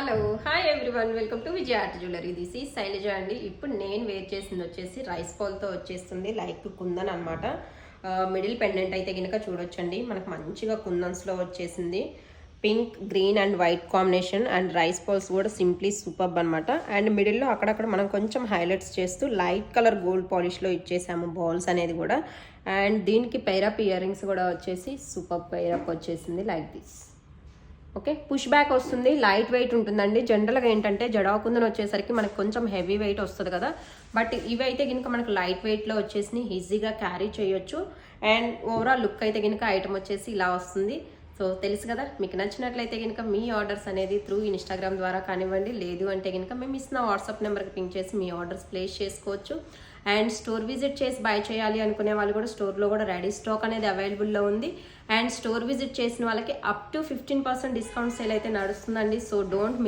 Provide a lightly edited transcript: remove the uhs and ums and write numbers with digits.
Hello hi everyone welcome to Vijaya art jewellery. This ఈ శైలజ అండి. ఇప్పుడు నేను వేర్ చేసింది వచ్చేసి రైస్ పాల్తో వచ్చేస్తుంది, లైక్ కుందన్ అనమాట. మిడిల్ పెండెంట్ అయితే కనుక చూడొచ్చండి, మనకు మంచిగా కుందన్స్లో వచ్చేసింది. Pink green and white combination and rice Paul's కూడా సింప్లీ సూపర్బ్ అనమాట. అండ్ మిడిల్లో అక్కడక్కడ మనం కొంచెం హైలైట్స్ చేస్తూ లైట్ కలర్ గోల్డ్ పాలిష్లో ఇచ్చేసాము బాల్స్ అనేది కూడా. అండ్ దీనికి పైరప్ ఇయర్ రింగ్స్ కూడా వచ్చేసి సూపర్ పైరప్ వచ్చేసింది like this. Okay, push back వస్తుంది, లైట్ వెయిట్ ఉంటుందండి. జనరల్గా ఏంటంటే జడాకుందని వచ్చేసరికి మనకు కొంచెం హెవీ వెయిట్ వస్తుంది కదా, బట్ ఇవి అయితే కనుక మనకు లైట్ వెయిట్లో వచ్చేసి ఈజీగా క్యారీ చేయొచ్చు. అండ్ ఓవరాల్ లుక్ అయితే కనుక ఐటమ్ వచ్చేసి ఇలా వస్తుంది. సో తెలుసు కదా, మీకు నచ్చినట్లయితే కనుక మీ ఆర్డర్స్ అనేది త్రూ ఇన్స్టాగ్రామ్ ద్వారా కానివ్వండి, లేదు అంటే కనుక మేము ఇస్తున్న వాట్సాప్ నెంబర్కి పింక్ చేసి మీ ఆర్డర్స్ ప్లేస్ చేసుకోవచ్చు. అండ్ స్టోర్ విజిట్ చేసి బై చేయాలి అనుకునే వాళ్ళు కూడా స్టోర్లో కూడా రెడీ స్టాక్ అనేది అవైలబుల్లో ఉంది. అండ్ స్టోర్ విజిట్ చేసిన వాళ్ళకి అప్ టు 15% డిస్కౌంట్ సేల్ అయితే నడుస్తుందండి. So don't